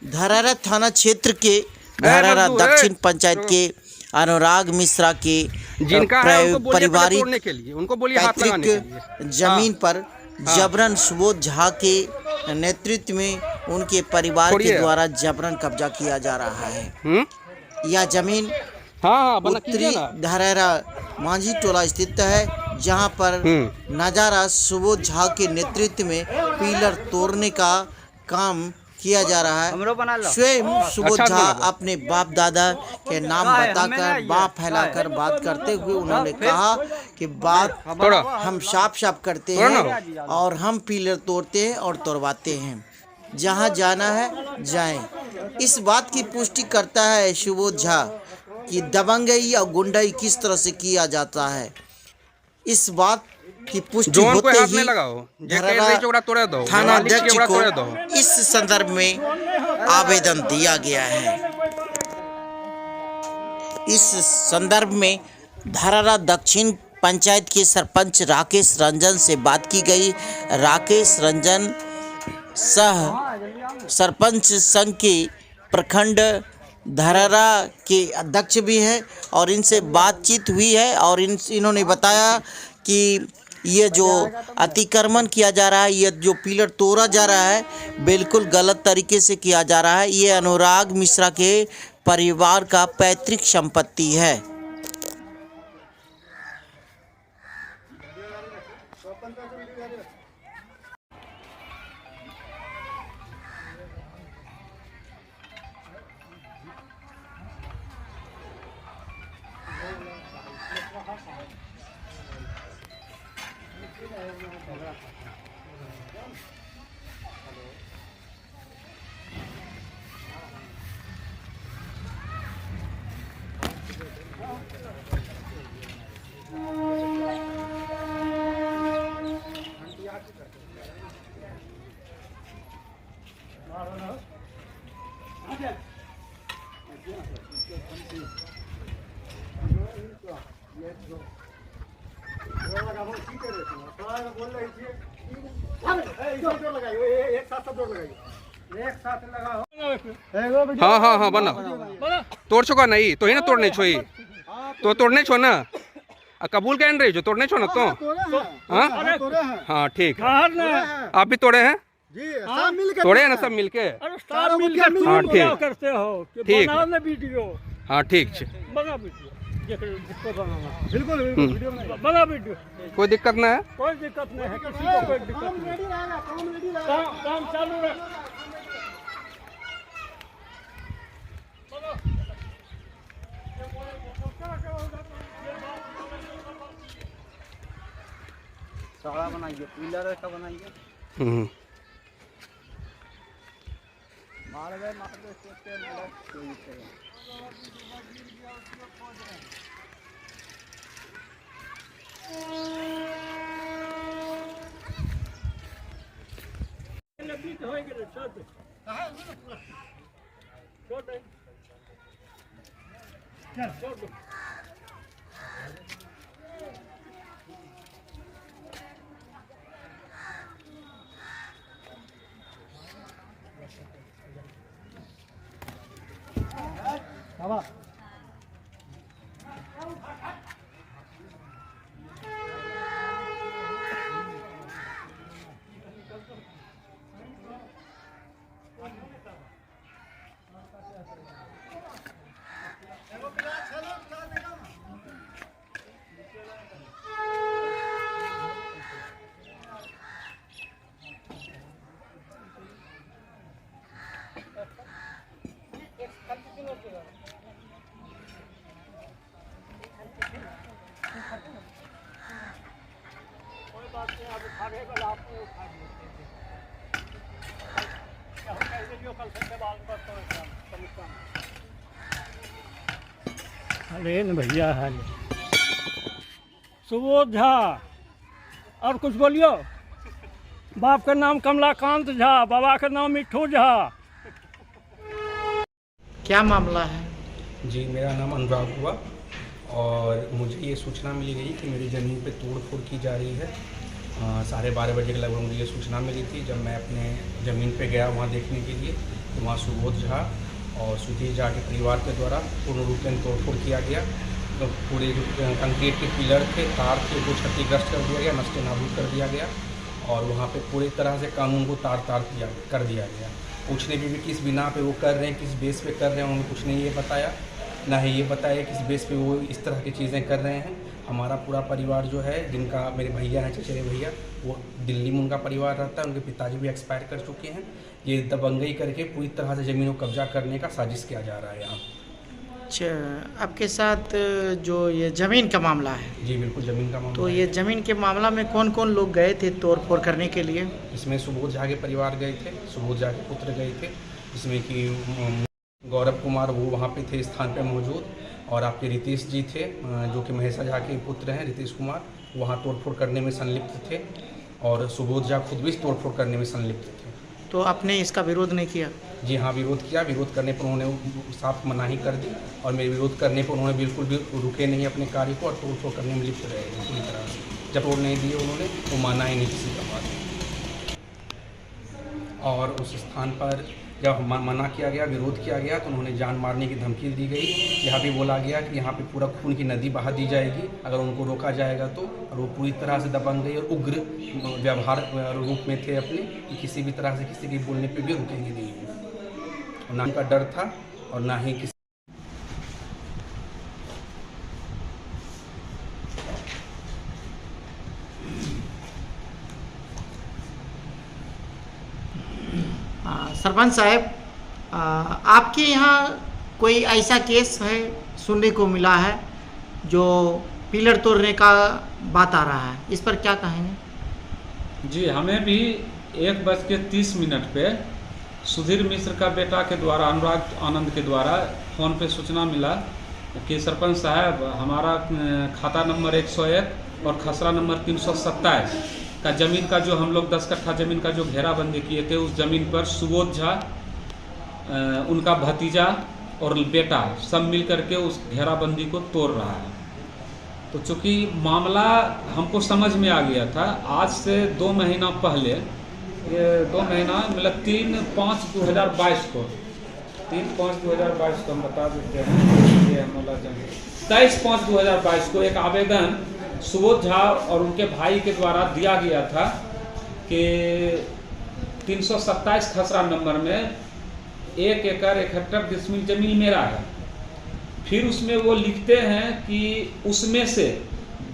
धरारा थाना क्षेत्र के धरारा दक्षिण पंचायत के अनुराग मिश्रा के जिनका पारिवारिक के लिए उनको बोलिए हाथ लगाने के लिए जमीन पर जबरन सुबोध झा के नेतृत्व में उनके परिवार के द्वारा जबरन कब्जा किया जा रहा है। यह जमीन उत्तरी धरारा मांझी टोला स्थित है, जहां पर नजारा सुबोध झा के नेतृत्व में पिलर तोड़ने का काम किया जा रहा है। स्वयं सुबोध झा अपने बाप दादा के नाम बताकर बाप फैलाकर बात करते हुए उन्होंने कहा कि बात हम साफ साफ करते हैं और हम पिलर तोड़ते हैं और तोड़वाते हैं, जहां जाना है जाएं। इस बात की पुष्टि करता है सुबोध झा कि दबंगई और गुंडाई किस तरह से किया जाता है। इस बात की पुष्टि होते ही थाना अध्यक्ष को इस संदर्भ में आवेदन दिया गया है। इस संदर्भ में धरारा दक्षिण पंचायत के सरपंच राकेश रंजन से बात की गई। राकेश रंजन सह सरपंच संघ के प्रखंड धरारा के अध्यक्ष भी हैं और इनसे बातचीत हुई है और इन्होंने बताया कि ये जो अतिक्रमण किया जा रहा है, ये जो पिलर तोड़ा जा रहा है, बिल्कुल गलत तरीके से किया जा रहा है। ये अनुराग मिश्रा के परिवार का पैतृक संपत्ति है। हाँ बना तोड़ चुका नहीं तो ही ना तोड़ने छो तो तोड़ने छो ना कबूल कह रहे जो तोड़ने छो ना तो हाँ ठीक है। आप भी तोड़े हैं तोड़े हैं ना सब मिलके? हाँ ठीक ठीक हाँ ठीक बिल्कुल कोई दिक्कत ना है? कोई दिक्कत नहीं है, किसी को कोई दिक्कत नहीं। काम चालू है। सारा बनाइए, पिलर ऐसा बनाइए। मार गए अरे न भैया है सुबोध झा। और कुछ बोलियो। बाप का नाम कमलाकांत झा, बाबा का नाम मिठू झा। क्या मामला है? जी मेरा नाम अनुराग हुआ और मुझे ये सूचना मिली गई कि मेरी ज़मीन पे तोड़ फोड़ की जा रही है। 12:30 बजे के लगभग मुझे ये सूचना मिली थी। जब मैं अपने ज़मीन पे गया वहाँ देखने के लिए तो वहाँ सुबोध झा और सुधीर झा के परिवार के द्वारा पूर्ण रूप में तोड़फोड़ किया गया। तो पूरे जो कंक्रीट के पिलर थे, तार थे, वो क्षतिग्रस्त कर दिया गया, नष्ट नाबूद कर दिया गया और वहाँ पे पूरी तरह से कानून को तार कर दिया गया। पूछने पे भी किस बिना पे वो कर रहे हैं, किस बेस पे कर रहे हैं, उन्होंने कुछ नहीं ये बताया, ना ही ये बताया किस बेस पे वो इस तरह की चीज़ें कर रहे हैं। हमारा पूरा परिवार जो है, जिनका मेरे भैया हैं, चचेरे भैया, वो दिल्ली में उनका परिवार रहता है, उनके पिताजी भी एक्सपायर कर चुके हैं। ये दबंगई करके पूरी तरह से ज़मीन को कब्जा करने का साजिश किया जा रहा है यहाँ। अच्छा, आपके साथ जो ये ज़मीन का मामला है? जी बिल्कुल, ज़मीन का मामला। तो ये ज़मीन के मामला में कौन कौन लोग गए थे तोड़ फोड़ करने के लिए? इसमें सुबोध झा के परिवार गए थे, सुबोध झा के पुत्र गए थे, इसमें कि गौरव कुमार वो वहाँ पे थे स्थान पे मौजूद, और आपके रितेश जी थे जो कि महेशा झा के पुत्र हैं, रितेश कुमार, वहाँ तोड़फोड़ करने में संलिप्त थे, और सुबोध झा खुद भी तोड़फोड़ करने में संलिप्त थे। तो आपने इसका विरोध नहीं किया? जी हाँ, विरोध किया। विरोध करने पर उन्होंने साफ मनाही कर दी और मेरे विरोध करने पर उन्होंने बिल्कुल भी रुके नहीं अपने कार्य को और तोड़फोड़ करने में लिप्त रहे पूरी तरह से। जब तोड़ नहीं दिए उन्होंने, वो माना ही नहीं किसी का बात। और उस स्थान पर जब मना किया गया, विरोध किया गया, तो उन्होंने जान मारने की धमकी दी गई। यहाँ भी बोला गया कि यहाँ पे पूरा खून की नदी बहा दी जाएगी अगर उनको रोका जाएगा तो। और वो पूरी तरह से दबंग गई और उग्र व्यवहार रूप में थे अपने, कि किसी भी तरह से किसी के बोलने पे भी रुकेंगे नहीं। ना उनका डर था और ना ही किसी। सरपंच साहब, आपके यहाँ कोई ऐसा केस है सुनने को मिला है जो पिलर तोड़ने का बात आ रहा है, इस पर क्या कहेंगे? जी, हमें भी 1:30 पे सुधीर मिश्र का बेटा के द्वारा, अनुराग आनंद के द्वारा फ़ोन पे सूचना मिला कि सरपंच साहब, हमारा खाता नंबर 101 और खसरा नंबर 327 का ज़मीन का जो हम लोग 10 कट्ठा ज़मीन का जो घेराबंदी किए थे, उस ज़मीन पर सुबोध झा, उनका भतीजा और बेटा सब मिल करके उस घेराबंदी को तोड़ रहा है। तो चूँकि मामला हमको समझ में आ गया था, आज से 2 महीना पहले, ये 2 महीना मतलब 3/5/2022 को, 3/5/2022 को हम बता देते हैं, ये हमारा जमीन 23/5/2022 को एक आवेदन सुबोध झा और उनके भाई के द्वारा दिया गया था कि 327 खसरा नंबर में 1 एकड़ 71 डिसमिल जमीन मेरा है। फिर उसमें वो लिखते हैं कि उसमें से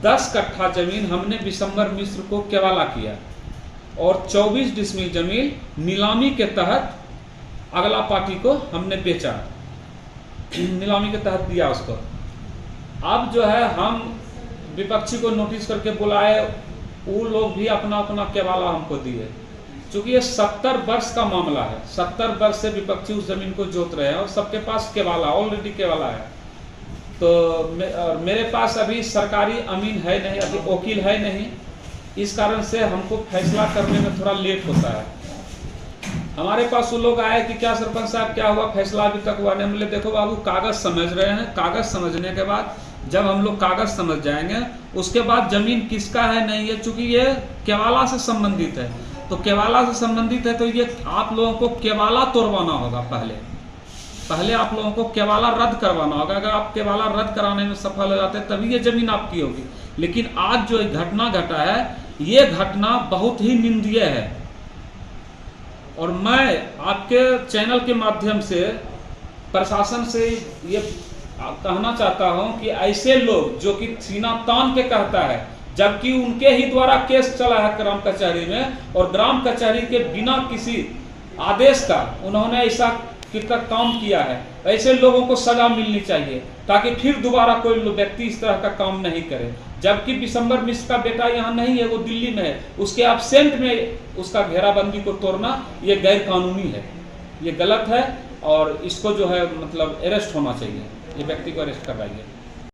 10 कट्ठा जमीन हमने विशंबर मिश्र को केवाला किया और 24 डिसमिल जमीन नीलामी के तहत अगला पार्टी को हमने बेचा, नीलामी के तहत दिया उसको। अब जो है हम विपक्षी को नोटिस करके बुलाए, वो लोग भी अपना अपना केवाला हमको दिए। चूँकि ये 70 वर्ष का मामला है, 70 वर्ष से विपक्षी उस जमीन को जोत रहे हैं और सबके पास केवाला, ऑलरेडी केवाला है। तो मेरे पास अभी सरकारी अमीन है नहीं, अभी वकील है नहीं, इस कारण से हमको फैसला करने में थोड़ा लेट होता है। हमारे पास वो लोग आए कि क्या सरपंच साहब क्या हुआ, फैसला अभी तक हुआ नहीं। बोले देखो बाबू, कागज समझ रहे हैं, कागज समझने के बाद जब हम लोग कागज समझ जाएंगे उसके बाद जमीन किसका है नहीं है, चूंकि ये केवाला से संबंधित है, तो केवाला से संबंधित है तो ये आप लोगों को केवाला तोड़वाना होगा। पहले आप लोगों को केवाला रद्द करवाना होगा। अगर आप केवाला रद्द कराने में सफल हो जाते हैं तभी ये जमीन आपकी होगी। लेकिन आज जो घटना घटा है, ये घटना बहुत ही निंदनीय है और मैं आपके चैनल के माध्यम से प्रशासन से ये कहना चाहता हूं कि ऐसे लोग जो कि सीना तान के कहता है, जबकि उनके ही द्वारा केस चला है ग्राम कचहरी में, और ग्राम कचहरी के बिना किसी आदेश का उन्होंने ऐसा काम किया है, ऐसे लोगों को सजा मिलनी चाहिए ताकि फिर दोबारा कोई व्यक्ति इस तरह का काम नहीं करे। जबकि विशंबर मिश्र का बेटा यहाँ नहीं है, वो दिल्ली में है, उसके एब्सेंट में उसका घेराबंदी को तोड़ना ये गैर कानूनी है, ये गलत है और इसको जो है मतलब अरेस्ट होना चाहिए, ये व्यक्ति को अरेस्ट करवाइए।